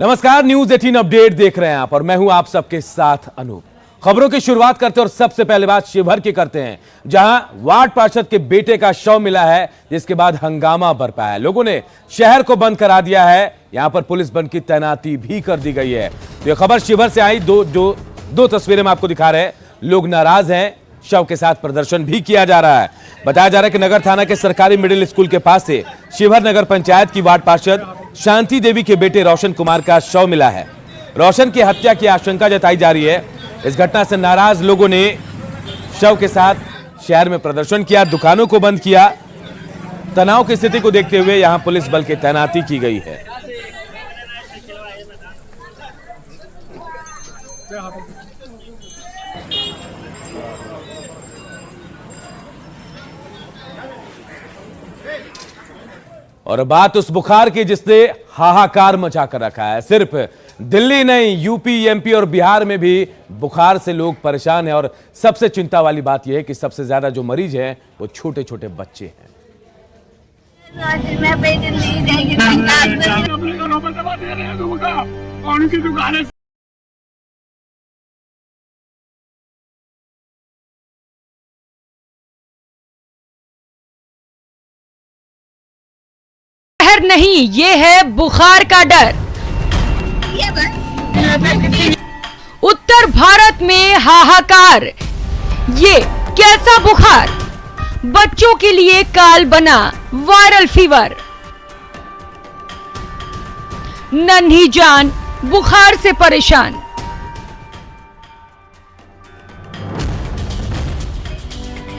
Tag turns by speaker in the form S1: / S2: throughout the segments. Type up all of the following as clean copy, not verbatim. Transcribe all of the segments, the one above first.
S1: नमस्कार, news 18 update देख रहे हैं आप और मैं हूं आप सबके साथ अनूप। खबरों की शुरुआत करते हैं और सबसे पहले बात शिवहर की करते हैं, जहां वार्ड पार्षद के बेटे का शव मिला है, जिसके बाद हंगामा बरपा है। लोगों ने शहर को बंद करा दिया है। यहां पर पुलिस बल की तैनाती भी कर दी गई है। तो यह खबर शिवहर से आई। दो तस्वीरें हम आपको दिखा रहे हैं। लोग नाराज हैं, शव के साथ प्रदर्शन भी किया जा रहा है। बताया जा रहा है कि नगर थाना के सरकारी मिडिल स्कूल के पास से शिवहर नगर पंचायत की वार्ड पार्षद शांति देवी के बेटे रोशन कुमार का शव मिला है। रोशन की हत्या की आशंका जताई जा रही है। इस घटना से नाराज लोगों ने शव के साथ शहर में प्रदर्शन किया, दुकानों को बंद किया। तनाव की स्थिति को देखते हुए यहां पुलिस बल की तैनाती की गई है। और बात उस बुखार की जिसने हाहाकार मचा कर रखा है। सिर्फ दिल्ली नहीं, यूपी, एमपी और बिहार में भी बुखार से लोग परेशान हैं। और सबसे चिंता वाली बात यह है कि सबसे ज्यादा जो मरीज हैं वो छोटे छोटे बच्चे हैं।
S2: नहीं, ये है बुखार का डर। उत्तर भारत में हाहाकार। ये कैसा बुखार? बच्चों के लिए काल बना वायरल फीवर। नन्ही जान बुखार से परेशान।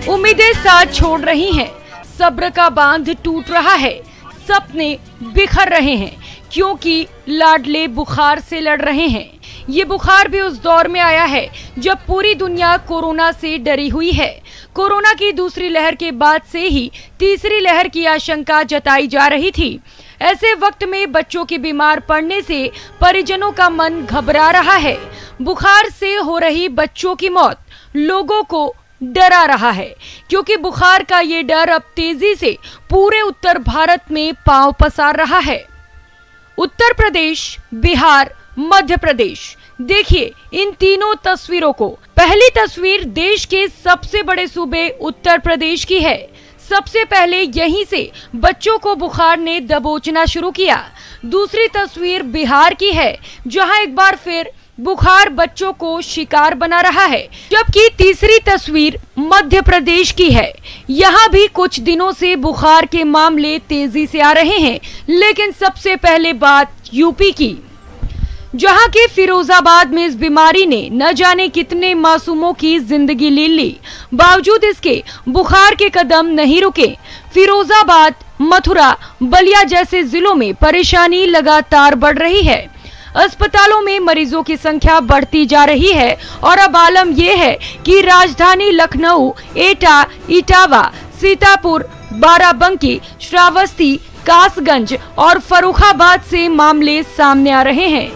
S2: उम्मीदें साथ छोड़ रही हैं, सब्र का बांध टूट रहा है, सपने बिखर रहे हैं, क्योंकि लाडले बुखार से लड़ रहे हैं। ये बुखार भी उस दौर में आया है जब पूरी दुनिया कोरोना से डरी हुई है। कोरोना की दूसरी लहर के बाद से ही तीसरी लहर की आशंका जताई जा रही थी। ऐसे वक्त में बच्चों के बीमार पड़ने से परिजनों का मन घबरा रहा है। बुखार से हो रही बच्चों की मौत लोगों को डरा रहा है, क्योंकि बुखार का ये डर अब तेजी से पूरे उत्तर भारत में पांव पसार रहा है। उत्तर प्रदेश, बिहार, मध्य प्रदेश, देखिए इन तीनों तस्वीरों को। पहली तस्वीर देश के सबसे बड़े सूबे उत्तर प्रदेश की है। सबसे पहले यहीं से बच्चों को बुखार ने दबोचना शुरू किया। दूसरी तस्वीर बिहार की है, जहां एक बार फिर बुखार बच्चों को शिकार बना रहा है। जबकि तीसरी तस्वीर मध्य प्रदेश की है। यहाँ भी कुछ दिनों से बुखार के मामले तेजी से आ रहे हैं। लेकिन सबसे पहले बात यूपी की, जहाँ के फिरोजाबाद में इस बीमारी ने न जाने कितने मासूमों की जिंदगी ले ली। बावजूद इसके बुखार के कदम नहीं रुके। फिरोजाबाद, मथुरा, बलिया जैसे जिलों में परेशानी लगातार बढ़ रही है। अस्पतालों में मरीजों की संख्या बढ़ती जा रही है और अब आलम यह है कि राजधानी लखनऊ, एटा, इटावा, सीतापुर, बाराबंकी, श्रावस्ती, कासगंज और फर्रुखाबाद से मामले सामने आ रहे हैं।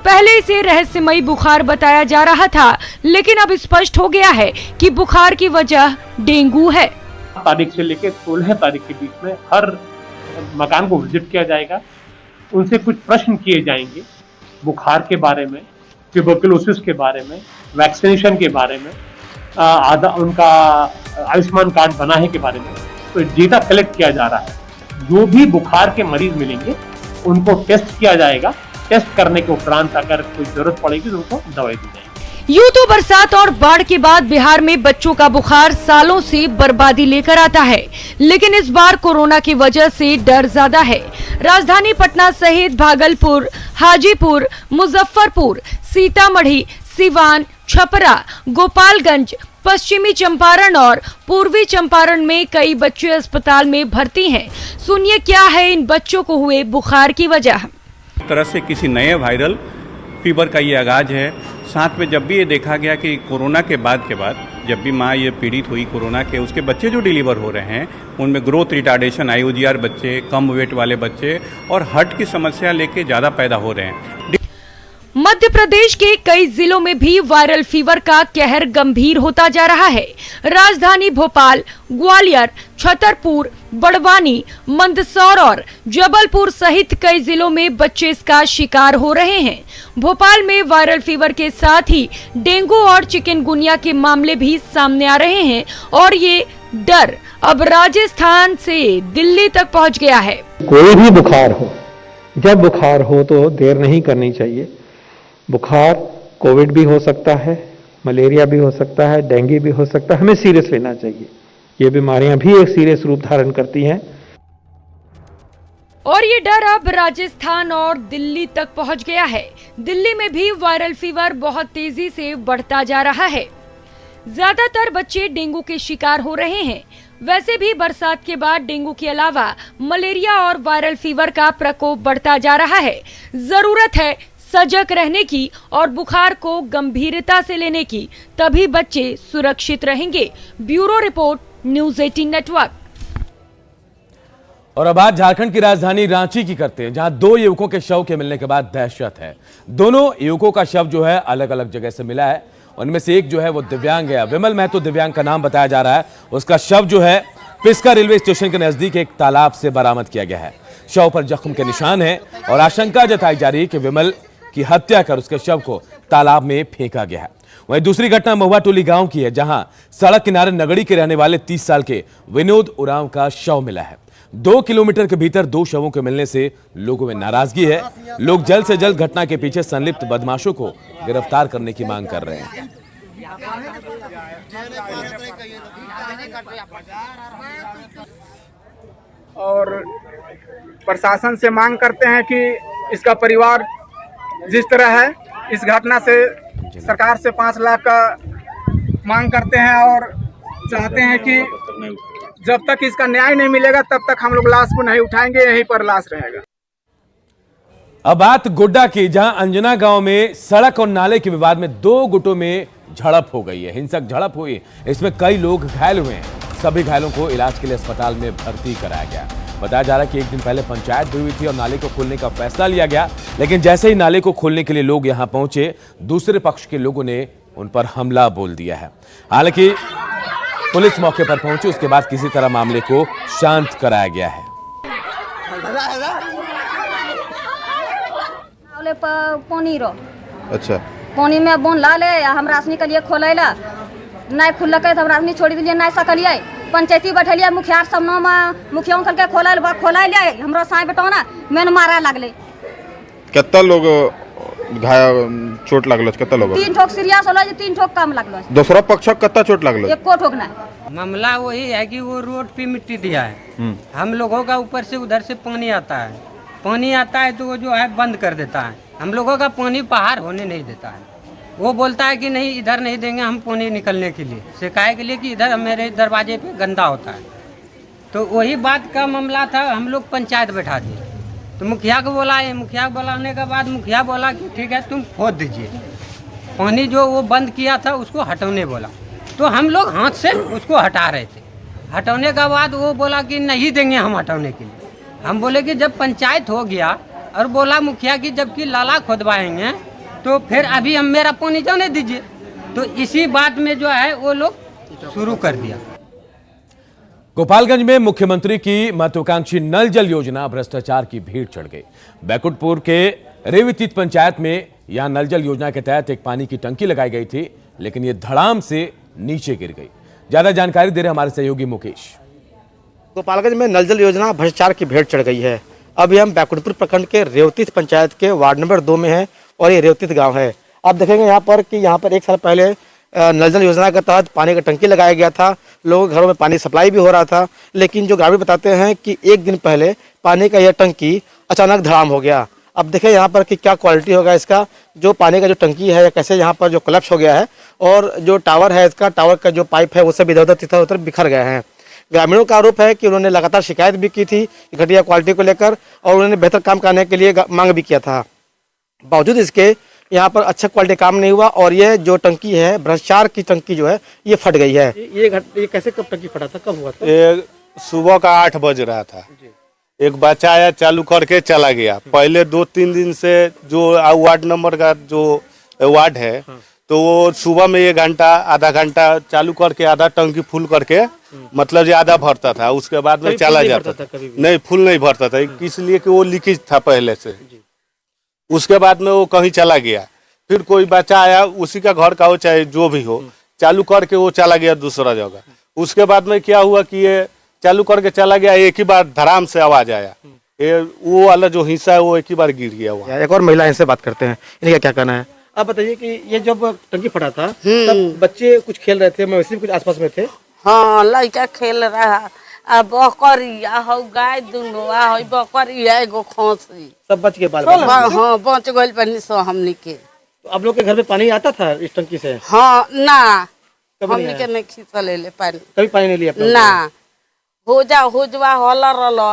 S2: पहले इसे रहस्यमयी बुखार बताया जा रहा था, लेकिन अब स्पष्ट हो गया है कि बुखार की वजह डेंगू है।
S3: तारीख से लेकर 16 तारीख के बीच में हर मकान को विजिट किया जाएगा। उनसे कुछ प्रश्न किए जाएंगे बुखार के बारे में, ट्यूबरकुलोसिस के बारे में, वैक्सीनेशन के बारे में, उनका आयुष्मान कार्ड बना है के बारे में। तो डेटा कलेक्ट किया जा रहा है। जो भी बुखार के मरीज मिलेंगे उनको टेस्ट किया जाएगा। टेस्ट करने के उपरांत अगर कोई जरूरत पड़ेगी तो उनको दवाई दी जाएगी।
S2: यूं तो बरसात और बाढ़ के बाद बिहार में बच्चों का बुखार सालों से बर्बादी लेकर आता है, लेकिन इस बार कोरोना की वजह से डर ज्यादा है। राजधानी पटना सहित भागलपुर, हाजीपुर, मुजफ्फरपुर, सीतामढ़ी, सिवान, छपरा, गोपालगंज, पश्चिमी चंपारण और पूर्वी चंपारण में कई बच्चे अस्पताल में भर्ती हैं। सुनिए क्या है इन बच्चों को हुए बुखार की वजह।
S4: एक तरह से किसी नए वायरल फीवर का ये आगाज है। साथ में जब भी ये देखा गया कि कोरोना के बाद जब भी माँ ये पीड़ित हुई कोरोना के, उसके बच्चे जो डिलीवर हो रहे हैं उनमें ग्रोथ रिटार्डेशन, IUGR बच्चे, कम वेट वाले बच्चे और हार्ट की समस्या लेके ज़्यादा पैदा हो रहे हैं।
S2: मध्य मध्य प्रदेश के कई जिलों में भी वायरल फीवर का कहर गंभीर होता जा रहा है। राजधानी भोपाल, ग्वालियर, छतरपुर, बड़वानी, मंदसौर और जबलपुर सहित कई जिलों में बच्चे इसका शिकार हो रहे हैं। भोपाल में वायरल फीवर के साथ ही डेंगू और चिकनगुनिया के मामले भी सामने आ रहे हैं और ये डर अब राजस्थान से दिल्ली तक पहुंच गया है।
S5: कोई भी बुखार हो, जब बुखार हो तो देर नहीं करनी चाहिए। बुखार कोविड भी हो सकता है, मलेरिया भी हो सकता है, डेंगू भी हो सकता है, हमें सीरियस लेना चाहिए। ये बीमारियां भी एक सीरियस रूप धारण करती हैं।
S2: और ये डर अब राजस्थान और दिल्ली तक पहुंच गया है। दिल्ली में भी वायरल फीवर बहुत तेजी से बढ़ता जा रहा है। ज्यादातर बच्चे डेंगू के शिकार हो रहे हैं। वैसे भी बरसात के बाद डेंगू के अलावा मलेरिया और वायरल फीवर का प्रकोप बढ़ता जा रहा है। जरूरत है सजग रहने की और बुखार को गंभीरता से लेने की, तभी बच्चे सुरक्षित रहेंगे। Bureau report, news 18 network.
S1: और अब बात झारखंड की राजधानी रांची की करते हैं, जहां दो युवकों के शव के मिलने के बाद दहशत है। दोनों युवकों का शव जो है अलग अलग जगह से मिला है। उनमें से एक जो है वो दिव्यांग है, विमल महतो दिव्यांग का नाम बताया जा रहा है। उसका शव जो है पिस्का रेलवे स्टेशन के नजदीक एक तालाब से बरामद किया गया है। शव पर जख्म के निशान है और आशंका जताई जा रही है कि विमल की हत्या कर उसके शव को तालाब में फेंका गया है। वहीं दूसरी घटना महुआ टोली गांव की है, जहां सड़क किनारे नगड़ी के रहने वाले 30 साल के विनोद उरांव का शव मिला है। 2 किलोमीटर के भीतर 2 शवों के मिलने से लोगों में नाराजगी है। लोग जल्द से जल्द घटना के पीछे संलिप्त बदमाशों को गिरफ्तार करने की मांग कर रहे हैं।
S6: और प्रशासन से मांग करते हैं कि इसका परिवार जिस तरह है, इस घटना से सरकार से 5 लाख का मांग करते हैं और चाहते हैं कि जब तक इसका न्याय नहीं मिलेगा तब तक हम लोग लाश को नहीं उठाएंगे, यहीं पर लाश रहेगा।
S1: अब बात गोड्डा की, जहां अंजना गांव में सड़क और नाले के विवाद में 2 गुटों में झड़प हो गई है। हिंसक झड़प हुई, इसमें कई लोग घायल हुए हैं। सभी घायलों को इलाज के लिए अस्पताल में भर्ती कराया गया। बताया जा रहा है कि एक दिन पहले पंचायत भी हुई थी और नाले को खोलने का फैसला लिया गया, लेकिन जैसे ही नाले को खोलने के लिए लोग यहां पहुंचे, दूसरे पक्ष के लोगों ने उन पर हमला बोल दिया है। हालांकि पुलिस मौके पर पहुंची, उसके बाद किसी तरह मामले को शांत कराया गया है।
S7: अच्छा,
S8: पानी में बोन ला ले, हमरा के लिए खोलेला नहीं खुलक तो हमरा छोड़ दिलिए, नहीं सकलिए। पंचायती बैठलिए, मुखिया सब नाम मुखिया के खोलाइले, हमरो साई बेटौना मेन मारा लगले।
S7: कितना लोग चोट लागलो? कितना लोग?
S8: 3 ठोक सीरियस होलो, 3 ठोक कम लागलो।
S7: दूसरा पक्ष कितना चोट लागलो?
S8: एको ठोक नहीं।
S9: मामला वही है कि वो रोड पे मिट्टी दिया है, हम लोगों का ऊपर से उधर से पानी आता है तो वो जो है बंद कर देता है। हम लोगों का पानी बाहर होने नहीं देता है। वो बोलता है कि नहीं इधर नहीं देंगे हम पानी निकलने के लिए, सिकाए के लिए कि इधर मेरे दरवाजे पे गंदा होता है। तो वही बात का मामला था, हम लोग पंचायत बैठा दिए। तो मुखिया को बुलाए, मुखिया को बुलाने के बाद मुखिया बोला कि ठीक है तुम खोद दीजिए। पानी जो वो बंद किया था उसको हटाने बोला, तो हम लोग हाथ से उसको हटा रहे थे। हटाने के बाद वो बोला कि नहीं देंगे हम हटाने के लिए। हम बोले कि जब पंचायत हो गया और बोला मुखिया की जबकि लाला खोदवाएंगे तो फिर अभी हम मेरा पानी जाने दीजिए। तो इसी बात में जो है वो लोग शुरू कर दिया।
S1: गोपालगंज में मुख्यमंत्री की महत्वाकांक्षी नल जल योजना भ्रष्टाचार की भीड़ चढ़ गई। बैकुंठपुर के रेवतीत पंचायत में यहां नल जल योजना के तहत एक पानी की टंकी लगाई गई थी, लेकिन ये धड़ाम से नीचे गिर गई। ज्यादा जानकारी दे रहे हमारे सहयोगी मुकेश।
S10: गोपालगंज में नल जल योजना भ्रष्टाचार की भीड़ चढ़ गई है। अभी हम बैकुंठपुर प्रखंड के रेवतीत पंचायत के वार्ड नंबर 2 में हैं और ये रेवतीत गांव है। आप देखेंगे यहाँ पर कि यहाँ पर 1 साल पहले नल जल योजना के तहत पानी का टंकी लगाया गया था। लोगों के घरों में पानी सप्लाई भी हो रहा था, लेकिन जो ग्रामीण बताते हैं कि 1 दिन पहले पानी का यह टंकी अचानक धड़ाम हो गया। अब देखें यहाँ पर कि क्या क्वालिटी होगा इसका, जो पानी का जो टंकी है कैसे यहाँ पर जो कोलैप्स हो गया है और जो टावर है इसका, टावर का जो पाइप है वो सब इधर उधर बिखर गए हैं। ग्रामीणों का आरोप है कि उन्होंने लगातार शिकायत भी की थी घटिया क्वालिटी को लेकर और उन्होंने बेहतर काम करने के लिए मांग भी किया था। बावजूद इसके यहाँ पर अच्छा क्वालिटी काम नहीं हुआ और ये जो टंकी है, भ्रष्टाचार की टंकी जो है ये फट गई है। ये कैसे कब टंकी फटा था, कब हुआ था?
S11: ये सुबह का 8 बज रहा था एक बच्चा आया चालू करके चला गया। पहले 2-3 दिन से जो वार्ड नंबर का जो वार्ड है तो वो सुबह में 1 घंटा आधा घंटा चालू करके आधा टंकी फुल करके मतलब ये आधा भरता था, उसके बाद में चला जाता था। नहीं, फुल नहीं भरता था, इसलिए कि वो लीकेज था पहले से। उसके बाद में वो कहीं चला गया, फिर कोई बच्चा आया, उसी का घर का हो चाहे जो भी हो, चालू करके वो चला गया दूसरा जगह। उसके बाद में क्या हुआ कि ये चालू करके चला गया, एक ही बार धड़ाम से आवाज आया, ये वो वाला जो हिस्सा है वो एक ही बार गिर गया हुआ।
S10: एक और महिला इनसे बात करते हैं, इनका क्या कहना है। आप बताइए कि ये जब टंकी फटा था तब बच्चे कुछ खेल रहे थे, मवेशी भी कुछ आसपास में थे।
S12: हाँ, लड़का खेल रहा, बकरिया हो गाय दुनो हो, बकरिया एगो खसी
S10: सब बच गए बाल।
S12: हाँ, बच गइल बनी सो हमनी के।
S10: तो आप लोग के घर में पानी आता था इस टंकी से?
S12: हाँ ना, हमनी के नहीं खींच ले पानी,
S10: कभी पानी नहीं लिया
S12: ना। हो जा होला रलो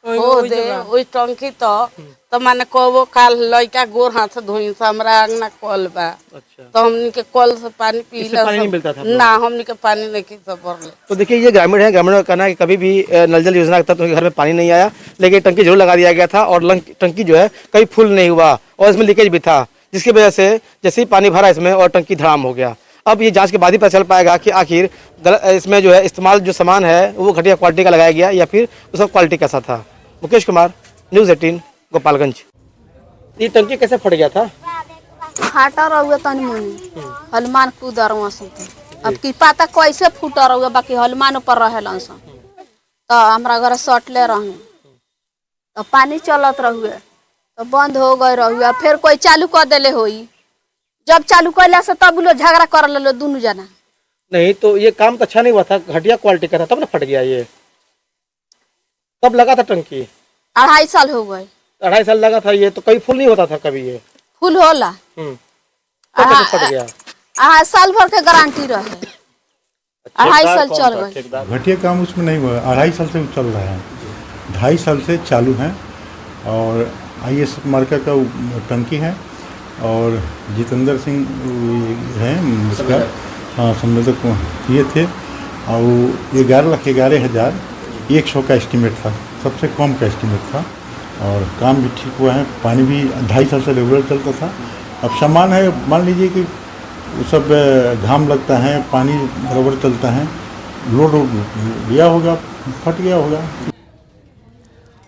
S12: हो दे ओई टंकी तो माने को काल लड़का गोर हाथ से धोई से हमरा अंगना कल बा। अच्छा। तो हमनी के कल से पानी पी ले,
S10: पानी नहीं मिलता था
S12: ना, हमनी के पानी नहीं खींच भर ले।
S10: तो देखिए ये ग्रामीण है, ग्रामीणों का कहना है कि कभी भी नल जल योजना के तहत उनके घर में पानी नहीं आया, लेकिन टंकी जरूर लगा दिया गया था और टंकी जो है कभी फुल नहीं हुआ और इसमें लीकेज भी था, जिसकी वजह से जैसे ही पानी भरा इसमें और टंकी धड़ाम हो गया। अब ये जांच के बाद ही पता चल पाएगा कि आखिर इसमें जो है इस्तेमाल जो सामान है वो घटिया क्वालिटी का लगाया गया या फिर उसका क्वालिटी कैसा था। मुकेश कुमार, न्यूज़ 18 गोपालगंज। ये टंकी कैसे फट गया था?
S13: फाटा रहुए तनी मुनी हनुमान कूदर अब की पता कैसे फूटा रहुए, बाकी हनुमान ऊपर रहेलन सन तो हमरा घर सटले रहे तो पानी चलत रहुए तो बंद हो गए रहुए, फिर कोई चालू कर देले होई, जब चालू कैला से तब लोग झगड़ा कर ले दोनों जना।
S10: नहीं तो ये काम तो अच्छा नहीं हुआ था, घटिया क्वालिटी का था, तब ना फट गया। ये कब लगा था टंकी?
S13: 2.5 साल हो गए।
S10: 2.5 साल लगा था ये, तो कभी फुल नहीं होता था कभी ये?
S13: फुल होला।
S10: तो कैसे फट गया?
S13: 2.5 साल भर के गारंटी रहे, 2.5 साल चल गए।
S14: घटिया काम उसमें नहीं हुआ, 2.5 साल से चल रहा है, 2.5 साल से चालू है और IS मार्का का टंकी है और जितेंद्र सिंह हैं उसका संवेदक ये थे और 11,11,100 का एस्टीमेट था, सबसे कम का एस्टीमेट था और काम भी ठीक हुआ है। पानी भी 2.5 साल से रेगुलर चलता था। अब सामान है, मान लीजिए कि वो सब घाम लगता है, पानी बराबर चलता है, लोड लिया होगा, फट गया होगा।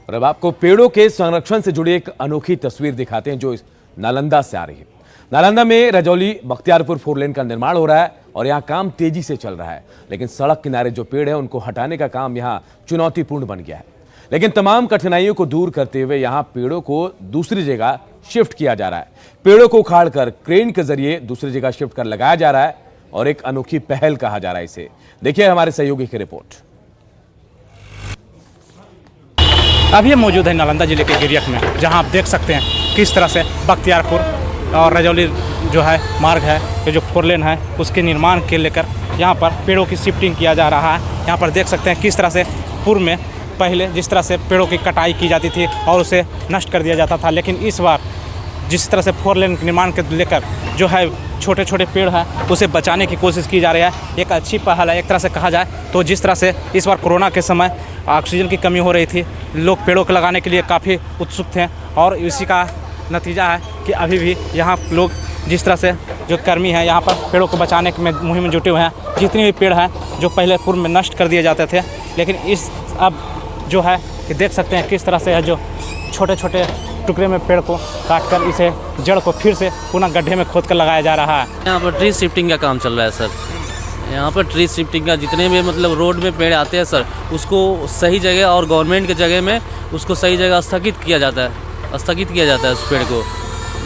S1: और अब आपको पेड़ों के संरक्षण से जुड़ी एक अनोखी तस्वीर दिखाते हैं जो नालंदा से आ रही है। नालंदा में रजौली बख्तियारपुर 4 लेन का निर्माण हो रहा है और यहाँ काम तेजी से चल रहा है, लेकिन सड़क किनारे जो पेड़ है उनको हटाने का काम यहाँ चुनौतीपूर्ण बन गया है। लेकिन तमाम कठिनाइयों को दूर करते हुए यहाँ पेड़ों को दूसरी जगह शिफ्ट किया जा रहा है। पेड़ों को उखाड़कर क्रेन के जरिए दूसरी जगह शिफ्ट कर लगाया जा रहा है और एक अनोखी पहल कहा जा रहा है इसे। देखिए हमारे सहयोगी की रिपोर्ट।
S15: अभी हम मौजूद है नालंदा जिले के गिरियक में, जहां आप देख सकते हैं किस तरह से बख्तियारपुर और रजौली जो है मार्ग है, ये जो 4 लेन है उसके निर्माण के लेकर यहां पर पेड़ों की शिफ्टिंग किया जा रहा है। यहां पर देख सकते हैं किस तरह से पूर्व में पहले जिस तरह से पेड़ों की कटाई की जाती थी और उसे नष्ट कर दिया जाता था, लेकिन इस बार जिस तरह से 4 लेन के निर्माण के लेकर जो है छोटे छोटे पेड़ हैं उसे बचाने की कोशिश की जा रही है। एक अच्छी पहल है एक तरह से कहा जाए तो। जिस तरह से इस बार कोरोना के समय ऑक्सीजन की कमी हो रही थी, लोग पेड़ों को लगाने के लिए काफ़ी उत्सुक थे और इसी का नतीजा है कि अभी भी यहाँ लोग जिस तरह से जो कर्मी हैं यहाँ पर पेड़ों को बचाने में मुहिम में जुटे हुए हैं। जितने भी पेड़ हैं जो पहले पूर्व में नष्ट कर दिए जाते थे, लेकिन इस अब जो है कि देख सकते हैं किस तरह से है जो छोटे छोटे टुकड़े में पेड़ को काटकर इसे जड़ को फिर से पुनः गड्ढे में खोद कर लगाया जा रहा है।
S16: यहाँ पर ट्री शिफ्टिंग का काम चल रहा है सर। यहाँ पर ट्री शिफ्टिंग का जितने भी मतलब रोड में पेड़ आते हैं सर, उसको सही जगह और गवर्नमेंट के जगह में उसको सही जगह स्थगित किया जाता है उस पेड़ को।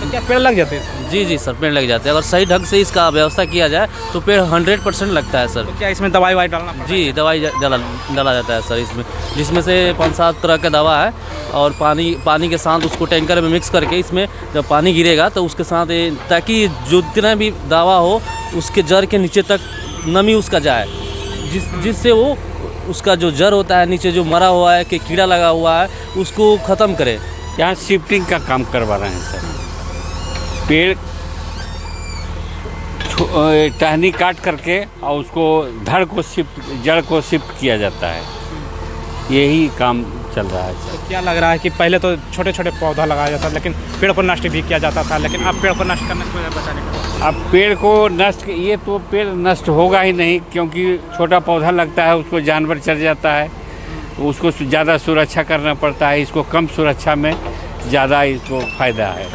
S15: क्या पेड़ लग जाते हैं?
S16: जी सर, पेड़ लग जाते हैं। अगर सही ढंग से इसका व्यवस्था किया जाए तो पेड़ 100% लगता है सर।
S15: तो क्या इसमें दवाई डालना पड़ता है?
S16: जी, दवाई डाला जाता है सर इसमें, जिसमें से 5-7 तरह का दवा है और पानी के साथ उसको टैंकर में मिक्स करके इसमें जब पानी गिरेगा तो उसके साथ ताकि जो जितना भी दवा हो उसके जड़ के नीचे तक नमी उसका जाए, जिससे वो उसका जो जड़ होता है नीचे जो मरा हुआ है कि कीड़ा लगा हुआ है उसको ख़त्म करे।
S17: यहाँ शिफ्टिंग का काम करवा रहे हैं सर। पेड़ टहनी काट करके और उसको जड़ को शिफ्ट किया जाता है, यही काम चल रहा है सर।
S15: तो क्या लग रहा है कि पहले तो छोटे छोटे पौधा लगाया जाता था, लेकिन पेड़ को नष्ट भी किया जाता था, लेकिन अब पेड़ को नष्ट करने से बचाने का
S17: अब पेड़ को नष्ट, ये तो पेड़ नष्ट होगा ही नहीं, क्योंकि छोटा पौधा लगता है उसको जानवर चढ़ जाता है, उसको ज़्यादा सुरक्षा करना पड़ता है, इसको कम सुरक्षा में ज़्यादा इसको फायदा है।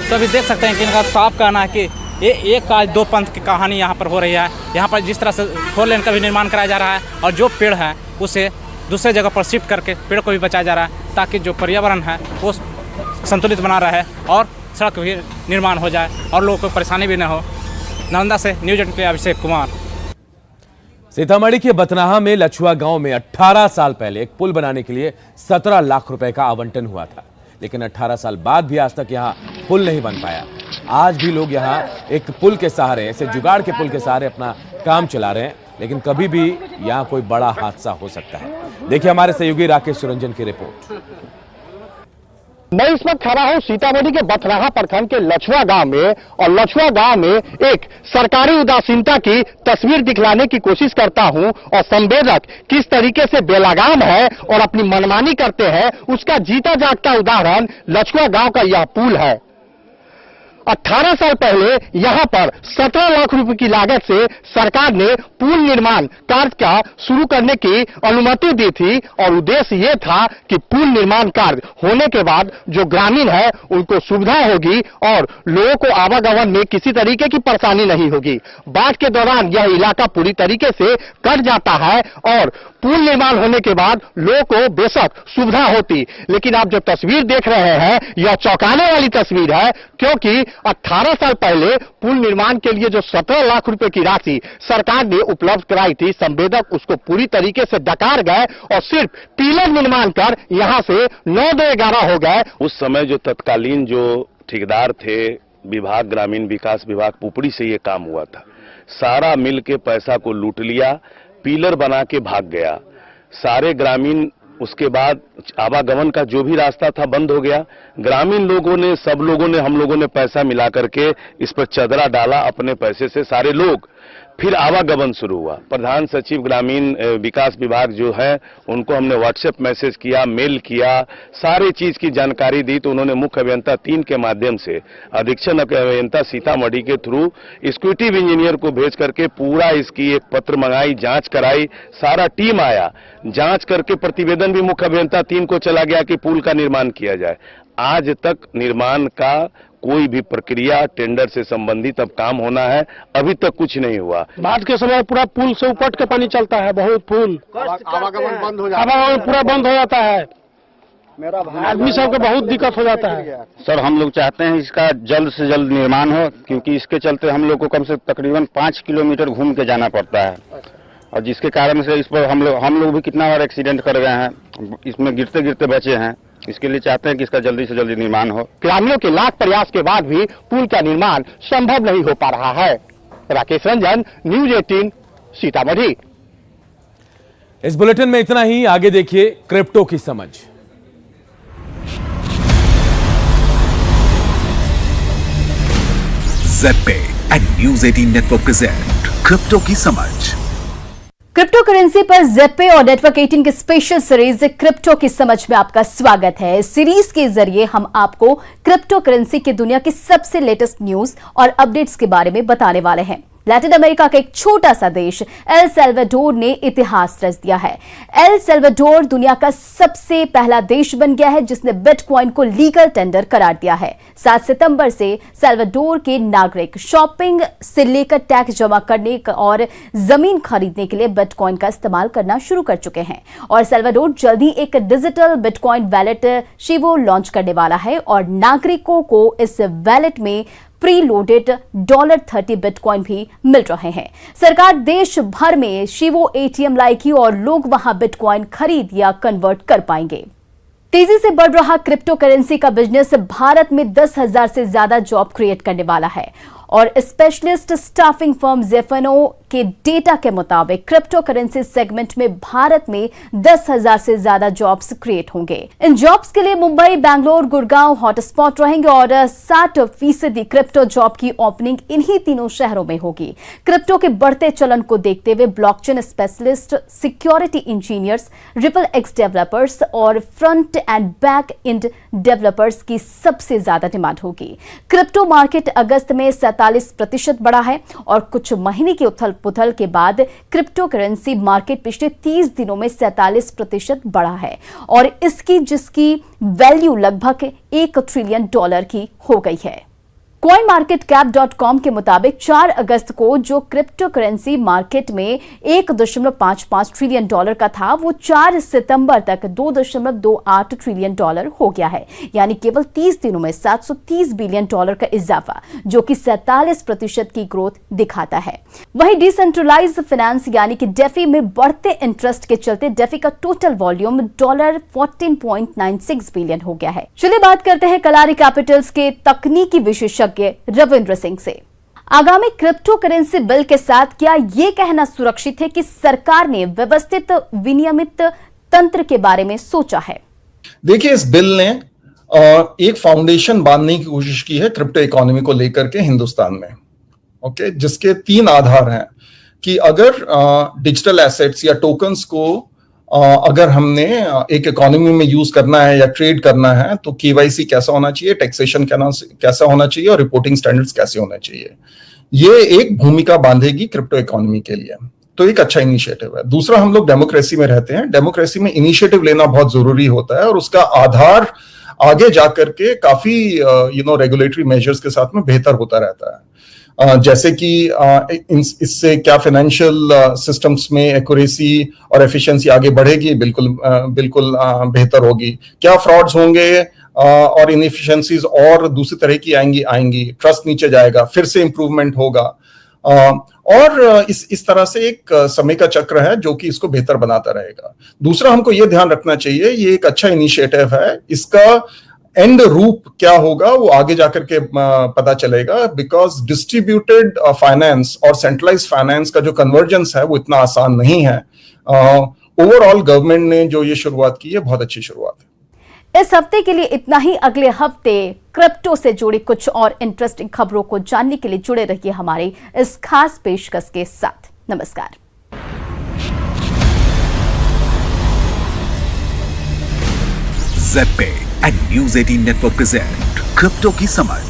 S15: तो अभी देख सकते हैं कि इनका साफ कहना है कि ये एक काज दो पंथ की कहानी यहाँ पर हो रही है। यहाँ पर जिस तरह से 4 लेन का भी निर्माण कराया जा रहा है और जो पेड़ है उसे दूसरे जगह पर शिफ्ट करके पेड़ को भी बचाया जा रहा है, ताकि जो पर्यावरण है वो संतुलित बना रहे और सड़क भी निर्माण हो जाए और लोगों को परेशानी भी न हो। नालंदा से न्यूज़ 18 के लिए अभिषेक कुमार।
S1: सीतामढ़ी के बथनाहा में लछुआ गांव में 18 साल पहले एक पुल बनाने के लिए 17 लाख रुपए का आवंटन हुआ था, लेकिन 18 साल बाद भी आज तक यहाँ पुल नहीं बन पाया। आज भी लोग यहाँ एक पुल के सहारे, ऐसे जुगाड़ के पुल के सहारे अपना काम चला रहे हैं, लेकिन कभी भी यहाँ कोई बड़ा हादसा हो सकता है। देखिए हमारे सहयोगी राकेश सुरंजन की रिपोर्ट।
S18: मैं इस वक्त खड़ा हूं सीतामढ़ी के बथनाहा प्रखंड के लछुआ गांव में, और लछुआ गांव में एक सरकारी उदासीनता की तस्वीर दिखलाने की कोशिश करता हूं, और संवेदक किस तरीके से बेलगाम है और अपनी मनमानी करते हैं उसका जीता जागता उदाहरण लछुआ गांव का यह पुल है। 18 साल पहले यहां पर 17 लाख रुपए की लागत से सरकार ने पुल निर्माण कार्य का शुरू करने की अनुमति दी थी, और उद्देश्य ये था कि पुल निर्माण कार्य होने के बाद जो ग्रामीण है उनको सुविधा होगी और लोगों को आवागमन में किसी तरीके की परेशानी नहीं होगी। बाढ़ के दौरान यह इलाका पूरी तरीके से कट जाता है और पुल निर्माण होने के बाद लोगों को बेशक सुविधा होती, लेकिन आप जो तस्वीर देख रहे हैं यह चौंकाने वाली तस्वीर है, क्योंकि 18 साल पहले पुल निर्माण के लिए जो 17 लाख रुपए की राशि सरकार ने उपलब्ध कराई थी, संवेदक उसको पूरी तरीके से डकार गए और सिर्फ पिलर निर्माण कर यहां से 9-11 हो गए।
S19: उस समय जो तत्कालीन जो ठेकेदार थे विभाग, ग्रामीण विकास विभाग पुपड़ी से ये काम हुआ था, सारा मिल के पैसा को लूट लिया, पिलर बना के भाग गया। सारे ग्रामीण, उसके बाद आवागमन का जो भी रास्ता था बंद हो गया। ग्रामीण लोगों ने, सब लोगों ने, हम लोगों ने पैसा मिला करके इस पर चदरा डाला अपने पैसे से सारे लोग, फिर आवागमन शुरू हुआ। प्रधान सचिव ग्रामीण विकास विभाग जो है उनको हमने व्हाट्सएप मैसेज किया, मेल किया, सारी चीज की जानकारी दी, तो उन्होंने मुख्य अभियंता 3 के माध्यम से अधीक्षण अभियंता सीतामढ़ी के थ्रू एक्जीक्यूटिव इंजीनियर को भेज करके पूरा इसकी एक पत्र मंगाई, जांच कराई, सारा टीम आया, जांच करके प्रतिवेदन भी मुख्य अभियंता 3 को चला गया कि पुल का निर्माण किया जाए। आज तक निर्माण का कोई भी प्रक्रिया, टेंडर से संबंधित अब काम होना है, अभी तक कुछ नहीं हुआ।
S18: बाढ़ के समय पूरा पुल से उपट के पानी चलता है, बहुत पुल आवागमन बंद हो जाता है, आवागमन पूरा बंद हो जाता है, आदमी सबको बहुत दिक्कत हो जाता है।
S20: सर हम लोग चाहते हैं इसका जल्द से जल्द निर्माण हो, क्योंकि इसके चलते हम लोग को कम से तकरीबन 5 किलोमीटर घूम के जाना पड़ता है, और जिसके कारण से इस पर हम लोग भी कितना बार एक्सीडेंट कर गए हैं, इसमें गिरते गिरते बचे हैं। इसके लिए चाहते हैं कि इसका जल्दी से जल्दी निर्माण हो।
S18: ग्रामीणों के लाख प्रयास के बाद भी पुल का निर्माण संभव नहीं हो पा रहा है। राकेश रंजन, न्यूज़ 18 सीतामढ़ी।
S1: इस बुलेटिन में इतना ही। आगे देखिए क्रिप्टो की समझ।
S21: ZebPay and News 18 network present crypto की समझ।
S22: क्रिप्टो करेंसी पर ज़ेड-पे और नेटवर्क 18 की स्पेशल सीरीज क्रिप्टो की समझ में आपका स्वागत है। इस सीरीज के जरिए हम आपको क्रिप्टो करेंसी की दुनिया की सबसे लेटेस्ट न्यूज और अपडेट्स के बारे में बताने वाले हैं। लैटिन अमेरिका का एक छोटा सा देश एल साल्वाडोर ने इतिहास रच दिया है। एल साल्वाडोर दुनिया का सबसे पहला देश बन गया है जिसने बिटकॉइन को लीगल टेंडर करार दिया है। 7 सितंबर से साल्वाडोर के नागरिक शॉपिंग से लेकर टैक्स जमा करने और जमीन खरीदने के लिए बिटकॉइन का इस्तेमाल करना शुरू कर चुके हैं, और साल्वाडोर जल्द ही एक डिजिटल बिटकॉइन वैलेट शिवो लॉन्च करने वाला है, और नागरिकों को इस वैलेट में प्री लोडेड $30 बिटकॉइन भी मिल रहे हैं। सरकार देश भर में शिवो एटीएम लाएगी और लोग वहां बिटकॉइन खरीद या कन्वर्ट कर पाएंगे। तेजी से बढ़ रहा क्रिप्टो करेंसी का बिजनेस भारत में 10,000 से ज्यादा जॉब क्रिएट करने वाला है, और स्पेशलिस्ट स्टाफिंग फर्म ज़ेफिनो के डेटा के मुताबिक क्रिप्टो करेंसी सेगमेंट में भारत में 10,000 से ज्यादा जॉब्स क्रिएट होंगे। इन जॉब्स के लिए मुंबई, बैंगलोर, गुड़गांव हॉटस्पॉट रहेंगे और 60% क्रिप्टो जॉब की ओपनिंग इन्हीं तीनों शहरों में होगी। क्रिप्टो के बढ़ते चलन को देखते हुए blockchain specialist, security engineers, Ripple X developers और front end back end developers की सबसे ज्यादा डिमांड होगी। क्रिप्टो मार्केट अगस्त में 47% बढ़ा है और कुछ महीने की उथल-पुथल के बाद क्रिप्टो करेंसी मार्केट पिछले 30 दिनों में 47% बढ़ा है और जिसकी वैल्यू लगभग $1 ट्रिलियन की हो गई है। CoinMarketCap.com के मुताबिक 4 अगस्त को जो क्रिप्टो करेंसी मार्केट में $1.55 ट्रिलियन का था, वो 4 सितंबर तक $2.28 ट्रिलियन हो गया है, यानी केवल 30 दिनों में $730 बिलियन का इजाफा, जो कि 47% की ग्रोथ दिखाता है। वहीं डिसेंट्रलाइज्ड फाइनेंस यानी कि डेफी में बढ़ते इंटरेस्ट के चलते डेफी का टोटल वॉल्यूम $14.96 बिलियन हो गया है। चलिए बात करते हैं कलारी कैपिटल्स के तकनीकी विशेषज्ञ रविंद्र सिंह से। आगामी क्रिप्टो करेंसी बिल के साथ क्या ये कहना सुरक्षित है कि सरकार ने व्यवस्थित विनियमित तंत्र के बारे में सोचा है?
S3: देखिए, इस बिल ने एक फाउंडेशन बांधने की कोशिश की है क्रिप्टो इकोनॉमी को लेकर के हिंदुस्तान में, ओके, जिसके 3 आधार हैं कि अगर डिजिटल एसेट्स या टोकन्स को अगर हमने एक इकोनॉमी में यूज करना है या ट्रेड करना है तो केवाईसी कैसा होना चाहिए, टैक्सेशन कैसा होना चाहिए और रिपोर्टिंग स्टैंडर्ड्स कैसे होने चाहिए। ये एक भूमिका बांधेगी क्रिप्टो इकोनॉमी के लिए, तो एक अच्छा इनिशिएटिव है। दूसरा, हम लोग डेमोक्रेसी में रहते हैं, डेमोक्रेसी में इनिशिएटिव लेना बहुत जरूरी होता है और उसका आधार आगे जाकर के काफी रेगुलेटरी मेजर्स के साथ में बेहतर होता रहता है। जैसे कि इससे क्या फाइनेंशियल सिस्टम्स में एक्यूरेसी और एफिशिएंसी आगे बढ़ेगी, बिल्कुल बेहतर होगी। क्या फ्रॉड्स होंगे और इनएफिशिएंसीज और दूसरी तरह की आएंगी, ट्रस्ट नीचे जाएगा, फिर से इंप्रूवमेंट होगा और इस तरह से एक समय का चक्र है जो कि इसको बेहतर बनाता रहेगा। दूसरा, हमको ये ध्यान रखना चाहिए, ये एक अच्छा इनिशिएटिव है, इसका एंड रूप क्या होगा वो आगे जाकर के पता चलेगा, बिकॉज डिस्ट्रीब्यूटेड फाइनेंस और सेंट्रलाइज्ड फाइनेंस का जो कन्वर्जेंस है वो इतना आसान नहीं है। ओवरऑल गवर्नमेंट ने जो ये शुरुआत की है बहुत अच्छी शुरुआत है।
S22: इस हफ्ते के लिए इतना ही। अगले हफ्ते क्रिप्टो से जुड़ी कुछ और इंटरेस्टिंग खबरों को जानने के लिए जुड़े रहिए हमारे इस खास पेशकश के साथ। नमस्कार।
S21: ज़ेड पे and News 18 network present crypto की समझ।